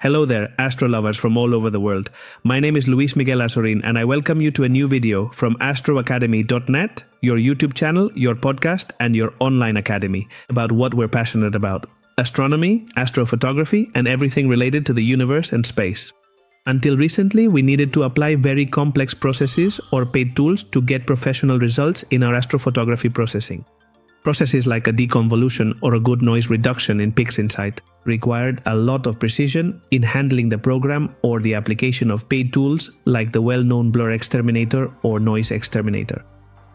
Hello there, astro lovers from all over the world. My name is Luis Miguel Azorin and I welcome you to a new video from Astroacademy.net, your YouTube channel, your podcast, and your online academy about what we're passionate about: astronomy, astrophotography, and everything related to the universe and space. Until recently, we needed to apply very complex processes or paid tools to get professional results in our astrophotography processing. Processes like a deconvolution or a good noise reduction in Pixinsight required a lot of precision in handling the program or the application of paid tools like the well-known BlurXTerminator or NoiseXTerminator.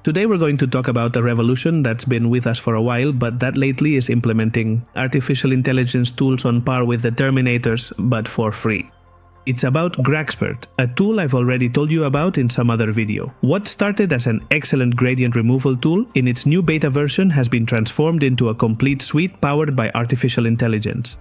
Today we're going to talk about a revolution that's been with us for a while, but that lately is implementing artificial intelligence tools on par with the Terminators, but for free. It's about GraXpert, a tool I've already told you about in some other video. What started as an excellent gradient removal tool in its new beta version has been transformed into a complete suite powered by artificial intelligence.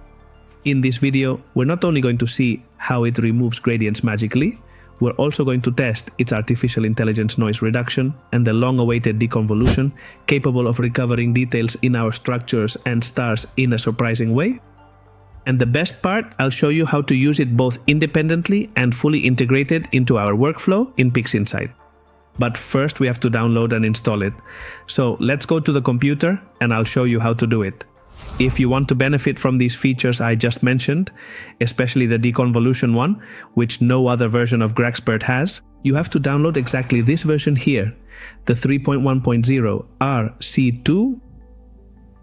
In this video, we're not only going to see how it removes gradients magically, we're also going to test its artificial intelligence noise reduction and the long-awaited deconvolution, capable of recovering details in our structures and stars in a surprising way. And the best part, I'll show you how to use it both independently and fully integrated into our workflow in Pixinsight. But first we have to download and install it. So let's go to the computer and I'll show you how to do it. If you want to benefit from these features I just mentioned, especially the deconvolution one, which no other version of GraXpert has, you have to download exactly this version here, the 3.1.0 RC2,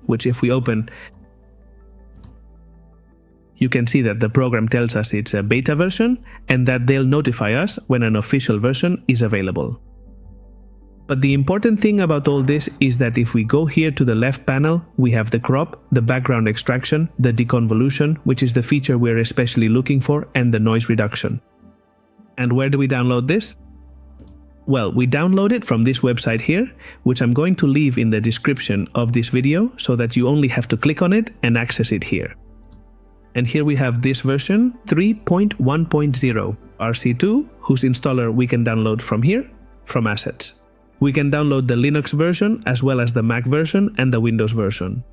which if we open, you can see that the program tells us it's a beta version and that they'll notify us when an official version is available. But the important thing about all this is that if we go here to the left panel, we have the crop, the background extraction, the deconvolution, which is the feature we're especially looking for, and the noise reduction. And where do we download this? Well, we download it from this website here, which I'm going to leave in the description of this video so that you only have to click on it and access it here. And here we have this version 3.1.0 RC2, whose installer we can download from here, from Assets. We can download the Linux version as well as the Mac version and the Windows version.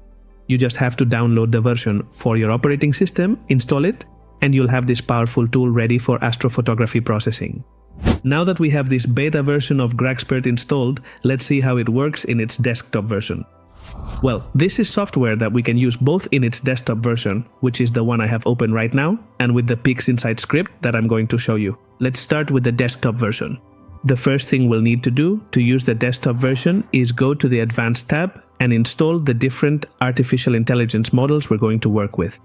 You just have to download the version for your operating system, install it, and you'll have this powerful tool ready for astrophotography processing. Now that we have this beta version of GraXpert installed, let's see how it works in its desktop version. Well, this is software that we can use both in its desktop version, which is the one I have open right now, and with the Pixinsight script that I'm going to show you. Let's start with the desktop version. The first thing we'll need to do to use the desktop version is go to the Advanced tab and install the different artificial intelligence models we're going to work with.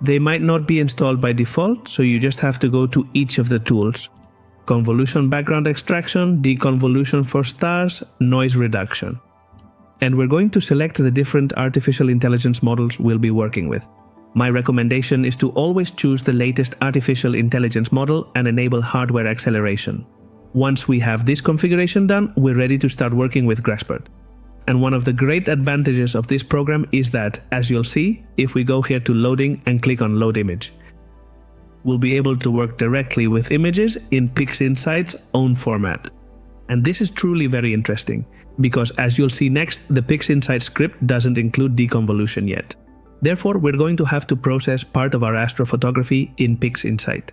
They might not be installed by default, so you just have to go to each of the tools. Convolution background extraction, deconvolution for stars, noise reduction. And we're going to select the different artificial intelligence models we'll be working with. My recommendation is to always choose the latest artificial intelligence model and enable hardware acceleration. Once we have this configuration done, we're ready to start working with GraXpert. And one of the great advantages of this program is that, as you'll see, if we go here to loading and click on load image, we'll be able to work directly with images in Pixinsight's own format. And this is truly very interesting, because as you'll see next, the Pixinsight script doesn't include deconvolution yet. Therefore, we're going to have to process part of our astrophotography in Pixinsight.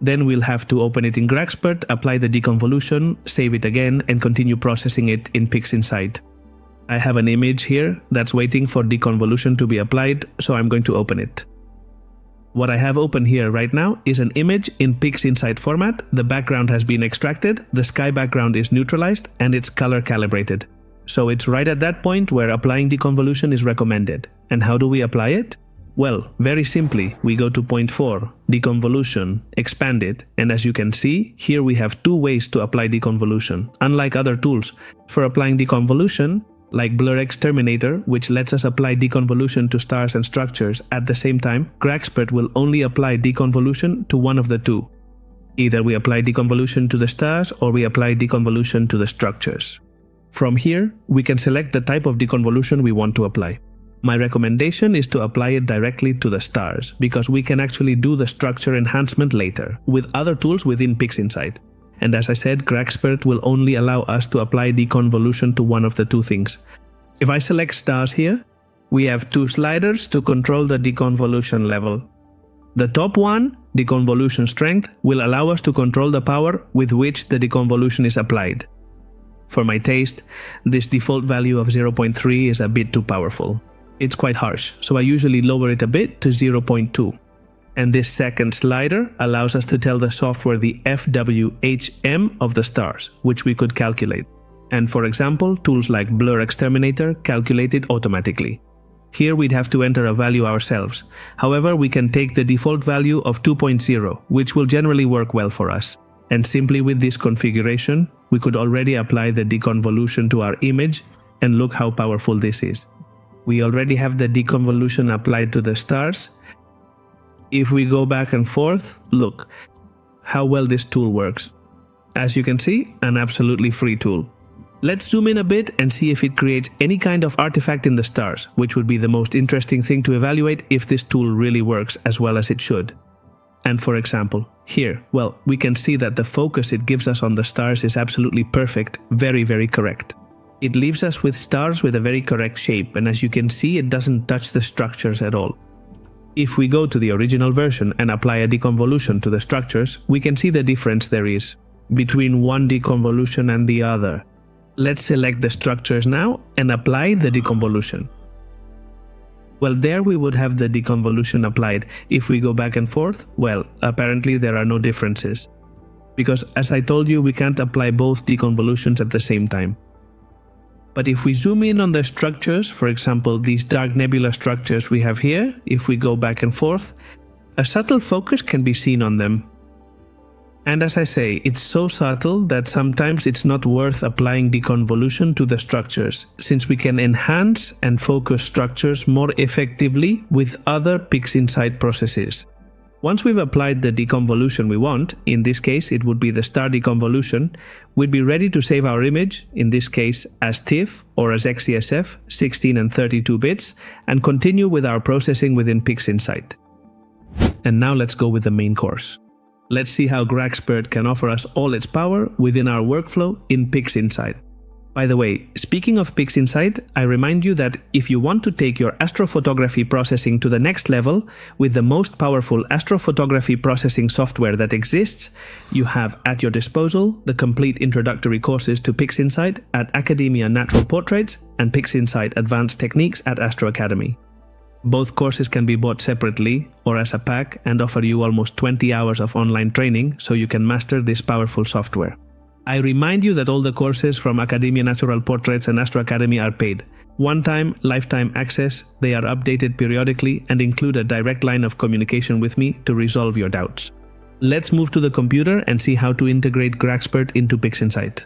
Then we'll have to open it in GraXpert, apply the deconvolution, save it again, and continue processing it in Pixinsight. I have an image here that's waiting for deconvolution to be applied, so I'm going to open it. What I have open here right now is an image in Pixinsight format. The background has been extracted, the sky background is neutralized, and it's color calibrated. So it's right at that point where applying deconvolution is recommended. And how do we apply it? Well, very simply, we go to point 4, deconvolution, expand it, and as you can see, here we have two ways to apply deconvolution. Unlike other tools, for applying deconvolution, like BlurXTerminator, which lets us apply deconvolution to stars and structures at the same time, GraXpert will only apply deconvolution to one of the two. Either we apply deconvolution to the stars or we apply deconvolution to the structures. From here, we can select the type of deconvolution we want to apply. My recommendation is to apply it directly to the stars, because we can actually do the structure enhancement later, with other tools within Pixinsight. And as I said, GraXpert will only allow us to apply deconvolution to one of the two things. If I select stars here, we have two sliders to control the deconvolution level. The top one deconvolution strength, will allow us to control the power with which the deconvolution is applied. For my taste, this default value of 0.3 is a bit too powerful. It's quite harsh, so I usually lower it a bit to 0.2. And this second slider allows us to tell the software the FWHM of the stars, which we could calculate. And for example, tools like BlurXTerminator calculate it automatically. Here we'd have to enter a value ourselves. However, we can take the default value of 2.0, which will generally work well for us. And simply with this configuration, we could already apply the deconvolution to our image, and look how powerful this is. We already have the deconvolution applied to the stars. If we go back and forth, look how well this tool works. As you can see, an absolutely free tool. Let's zoom in a bit and see if it creates any kind of artifact in the stars, which would be the most interesting thing to evaluate if this tool really works as well as it should. And for example, here, well, we can see that the focus it gives us on the stars is absolutely perfect, very, very correct. It leaves us with stars with a very correct shape, and as you can see, it doesn't touch the structures at all. If we go to the original version and apply a deconvolution to the structures, we can see the difference there is between one deconvolution and the other. Let's select the structures now and apply the deconvolution. Well, there we would have the deconvolution applied. If we go back and forth, well, apparently there are no differences. Because as I told you, we can't apply both deconvolutions at the same time. But if we zoom in on the structures, for example, these dark nebula structures we have here, if we go back and forth, a subtle focus can be seen on them. And as I say, it's so subtle that sometimes it's not worth applying deconvolution to the structures, since we can enhance and focus structures more effectively with other Pixinsight processes. Once we've applied the deconvolution we want, in this case it would be the star deconvolution, we'd be ready to save our image, in this case as TIFF or as XESF, 16 and 32 bits, and continue with our processing within Pixinsight. And now let's go with the main course. Let's see how GraXpert can offer us all its power within our workflow in Pixinsight. By the way, speaking of Pixinsight, I remind you that if you want to take your astrophotography processing to the next level with the most powerful astrophotography processing software that exists, you have at your disposal the complete introductory courses to Pixinsight at Academia Natural Portraits and Pixinsight Advanced Techniques at Astroacademy. Both courses can be bought separately or as a pack and offer you almost 20 hours of online training so you can master this powerful software. I remind you that all the courses from Academia Natural Portraits and Astroacademy are paid. One-time, lifetime access, they are updated periodically and include a direct line of communication with me to resolve your doubts. Let's move to the computer and see how to integrate GraXpert into Pixinsight.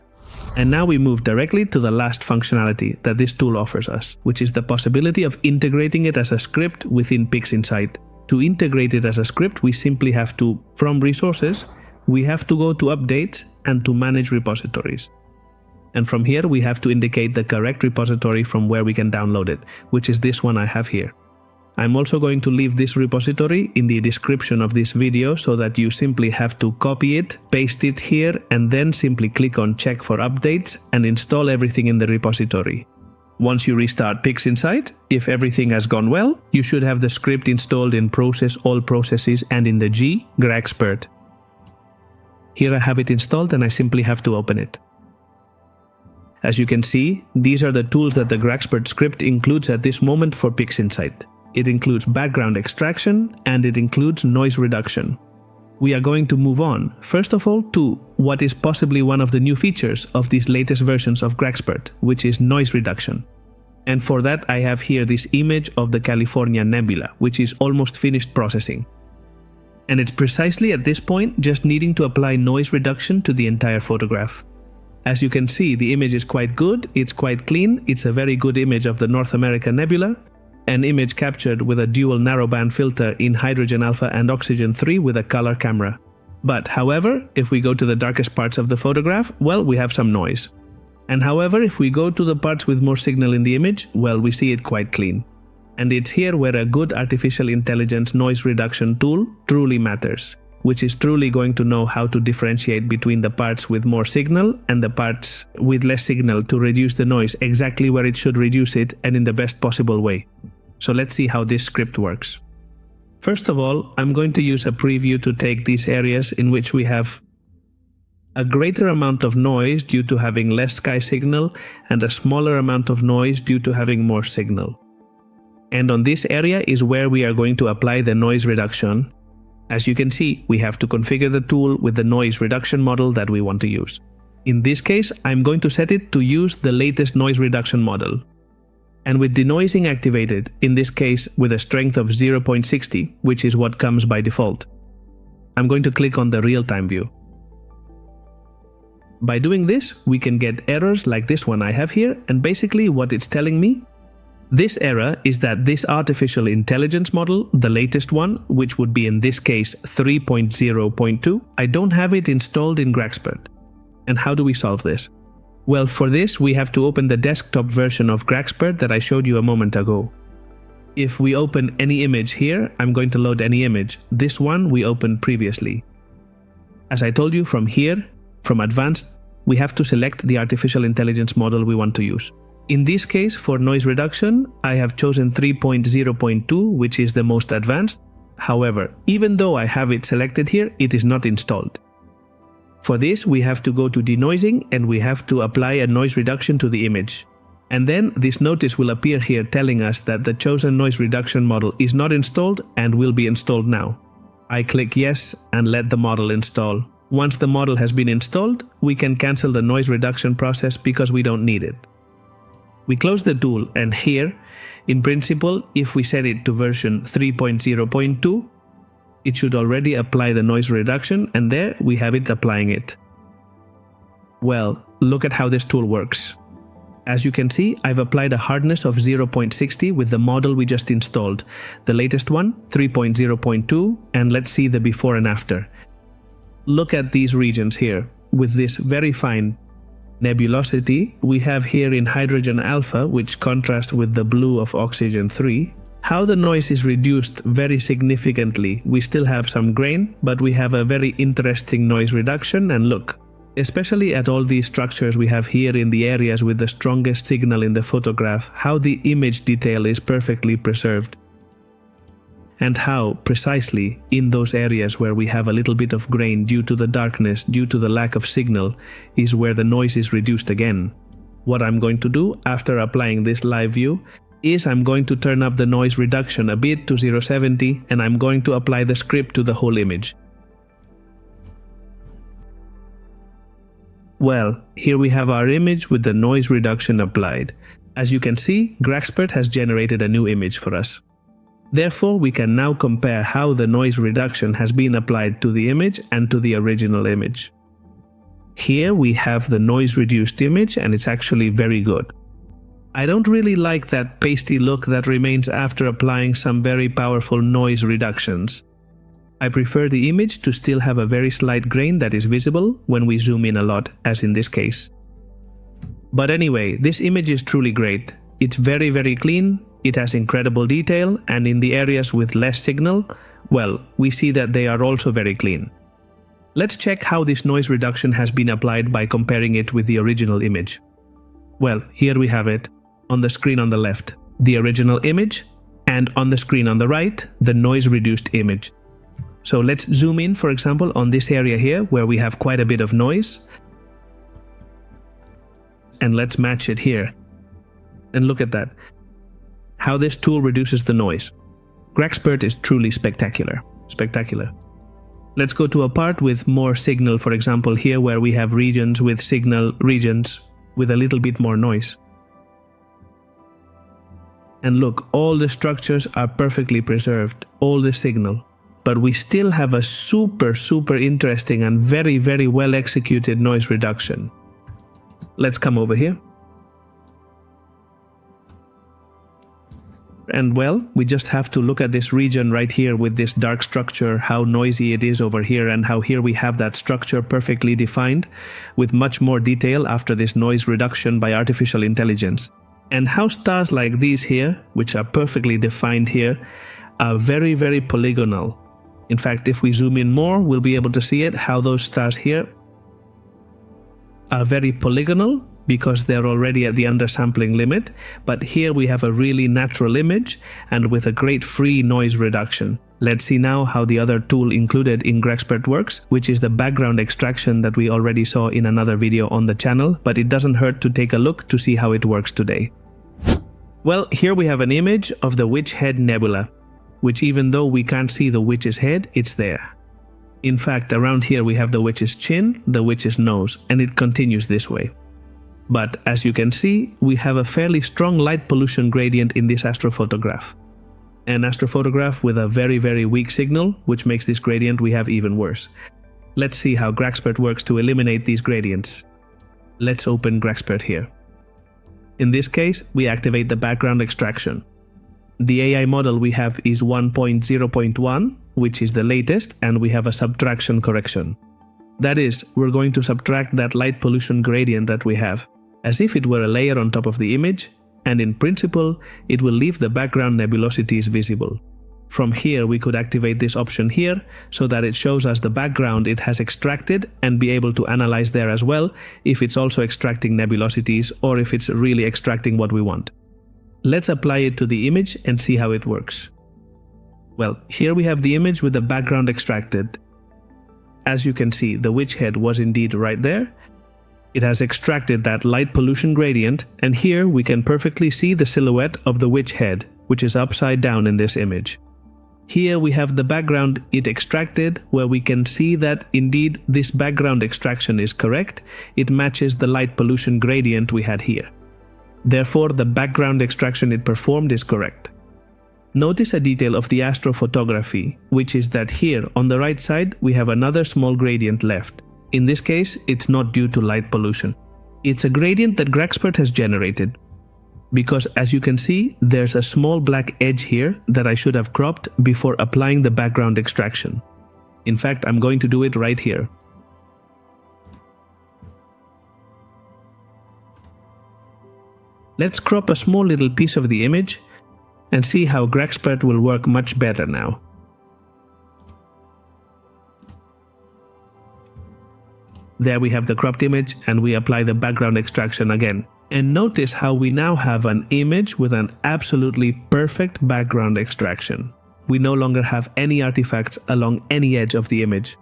And now we move directly to the last functionality that this tool offers us, which is the possibility of integrating it as a script within Pixinsight. To integrate it as a script, we simply have to, from resources, we have to go to updates and to manage repositories. And from here, we have to indicate the correct repository from where we can download it, which is this one I have here. I'm also going to leave this repository in the description of this video so that you simply have to copy it, paste it here, and then simply click on check for updates and install everything in the repository. Once you restart Pixinsight, if everything has gone well, you should have the script installed in Process All Processes and in the G, GraXpert. Here I have it installed and I simply have to open it. As you can see, these are the tools that the GraXpert script includes at this moment for Pixinsight. It includes background extraction and it includes noise reduction. We are going to move on, first of all, to what is possibly one of the new features of these latest versions of GraXpert, which is noise reduction. And for that I have here this image of the California nebula, which is almost finished processing. And it's precisely at this point just needing to apply noise reduction to the entire photograph. As you can see, the image is quite good, it's quite clean, it's a very good image of the North America nebula, an image captured with a dual narrowband filter in hydrogen alpha and oxygen 3 with a color camera. But however, if we go to the darkest parts of the photograph, well, we have some noise. And however, if we go to the parts with more signal in the image, well, we see it quite clean. And it's here where a good artificial intelligence noise reduction tool truly matters, which is truly going to know how to differentiate between the parts with more signal and the parts with less signal to reduce the noise exactly where it should reduce it and in the best possible way. So let's see how this script works. First of all, I'm going to use a preview to take these areas in which we have a greater amount of noise due to having less sky signal and a smaller amount of noise due to having more signal. And on this area is where we are going to apply the noise reduction. As you can see, we have to configure the tool with the noise reduction model that we want to use. In this case, I'm going to set it to use the latest noise reduction model. And with denoising activated, in this case with a strength of 0.60, which is what comes by default, I'm going to click on the real-time view. By doing this, we can get errors like this one I have here, and basically what it's telling me, this error is that this artificial intelligence model, the latest one, which would be in this case 3.0.2, I don't have it installed in GraXpert. And how do we solve this? Well, for this we have to open the desktop version of GraXpert that I showed you a moment ago. If we open any image here, I'm going to load any image. This one we opened previously. As I told you, from here, from advanced, we have to select the artificial intelligence model we want to use. In this case, for noise reduction, I have chosen 3.0.2, which is the most advanced. However, even though I have it selected here, it is not installed. For this, we have to go to Denoising and we have to apply a noise reduction to the image. And then this notice will appear here telling us that the chosen noise reduction model is not installed and will be installed now. I click yes and let the model install. Once the model has been installed, we can cancel the noise reduction process because we don't need it. We close the tool, and here, in principle, if we set it to version 3.0.2, it should already apply the noise reduction, and there we have it applying it. Well, look at how this tool works. As you can see, I've applied a hardness of 0.60 with the model we just installed, the latest one, 3.0.2, and let's see the before and after. Look at these regions here. With this very fine nebulosity we have here in hydrogen alpha, which contrasts with the blue of oxygen 3, how the noise is reduced very significantly. We still have some grain, but we have a very interesting noise reduction, and look, especially at all these structures we have here in the areas with the strongest signal in the photograph, how the image detail is perfectly preserved. And how, precisely, in those areas where we have a little bit of grain due to the darkness, due to the lack of signal, is where the noise is reduced again. What I'm going to do after applying this live view is I'm going to turn up the noise reduction a bit to 0.70, and I'm going to apply the script to the whole image. Well, here we have our image with the noise reduction applied. As you can see, GraXpert has generated a new image for us. Therefore, we can now compare how the noise reduction has been applied to the image and to the original image. Here we have the noise reduced image, and it's actually very good. I don't really like that pasty look that remains after applying some very powerful noise reductions. I prefer the image to still have a very slight grain that is visible when we zoom in a lot, as in this case. But anyway, this image is truly great. It's very clean, it has incredible detail, and in the areas with less signal, well, we see that they are also very clean. Let's check how this noise reduction has been applied by comparing it with the original image. Well, here we have it, on the screen on the left, the original image, and on the screen on the right, the noise reduced image. So let's zoom in, for example, on this area here where we have quite a bit of noise. And let's match it here. And look at that. How this tool reduces the noise. GraXpert is truly spectacular. Spectacular. Let's go to a part with more signal, for example, here where we have regions with signal, regions with a little bit more noise. And look, all the structures are perfectly preserved, all the signal. But we still have a super interesting and very well executed noise reduction. Let's come over here. And well, we just have to look at this region right here with this dark structure, how noisy it is over here, and how here we have that structure perfectly defined with much more detail after this noise reduction by artificial intelligence. And how stars like these here, which are perfectly defined here, are very polygonal. In fact, if we zoom in more, we'll be able to see it, how those stars here are very polygonal, because they're already at the undersampling limit, but here we have a really natural image and with a great free noise reduction. Let's see now how the other tool included in GraXpert works, which is the background extraction that we already saw in another video on the channel, but it doesn't hurt to take a look to see how it works today. Well, here we have an image of the Witch Head Nebula, which even though we can't see the witch's head, it's there. In fact, around here we have the witch's chin, the witch's nose, and it continues this way. But as you can see, we have a fairly strong light pollution gradient in this astrophotograph. An astrophotograph with a very weak signal, which makes this gradient we have even worse. Let's see how GraXpert works to eliminate these gradients. Let's open GraXpert here. In this case, we activate the background extraction. The AI model we have is 1.0.1, which is the latest, and we have a subtraction correction. That is, we're going to subtract that light pollution gradient that we have, as if it were a layer on top of the image, and in principle, it will leave the background nebulosities visible. From here, we could activate this option here, so that it shows us the background it has extracted and be able to analyze there as well if it's also extracting nebulosities or if it's really extracting what we want. Let's apply it to the image and see how it works. Well, here we have the image with the background extracted. As you can see, the witch head was indeed right there. It has extracted that light pollution gradient, and here we can perfectly see the silhouette of the witch head, which is upside down in this image. Here we have the background it extracted, where we can see that indeed this background extraction is correct. It matches the light pollution gradient we had here. Therefore, the background extraction it performed is correct. Notice a detail of the astrophotography, which is that here on the right side we have another small gradient left. In this case, it's not due to light pollution. It's a gradient that GraXpert has generated. Because as you can see, there's a small black edge here that I should have cropped before applying the background extraction. In fact, I'm going to do it right here. Let's crop a small little piece of the image and see how GraXpert will work much better now. There we have the cropped image and we apply the background extraction again. And notice how we now have an image with an absolutely perfect background extraction. We no longer have any artifacts along any edge of the image.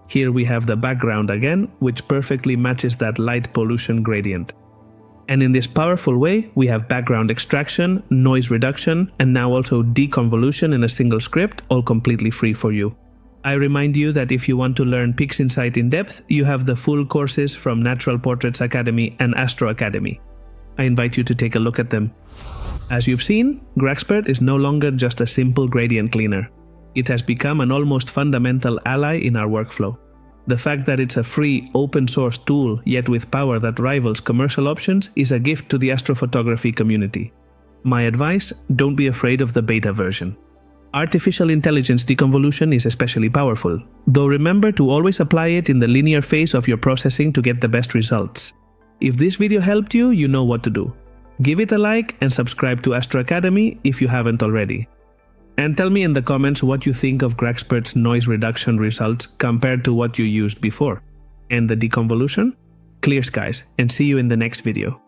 Here we have the background again, which perfectly matches that light pollution gradient. And in this powerful way, we have background extraction, noise reduction, and now also deconvolution in a single script, all completely free for you. I remind you that if you want to learn Pixinsight in depth, you have the full courses from Natural Portraits Academy and Astroacademy. I invite you to take a look at them. As you've seen, GraXpert is no longer just a simple gradient cleaner. It has become an almost fundamental ally in our workflow. The fact that it's a free, open-source tool, yet with power that rivals commercial options, is a gift to the astrophotography community. My advice, don't be afraid of the beta version. Artificial intelligence deconvolution is especially powerful, though remember to always apply it in the linear phase of your processing to get the best results. If this video helped you, you know what to do. Give it a like and subscribe to Astroacademy if you haven't already. And tell me in the comments what you think of GraXpert's noise reduction results compared to what you used before. And the deconvolution? Clear skies, and see you in the next video.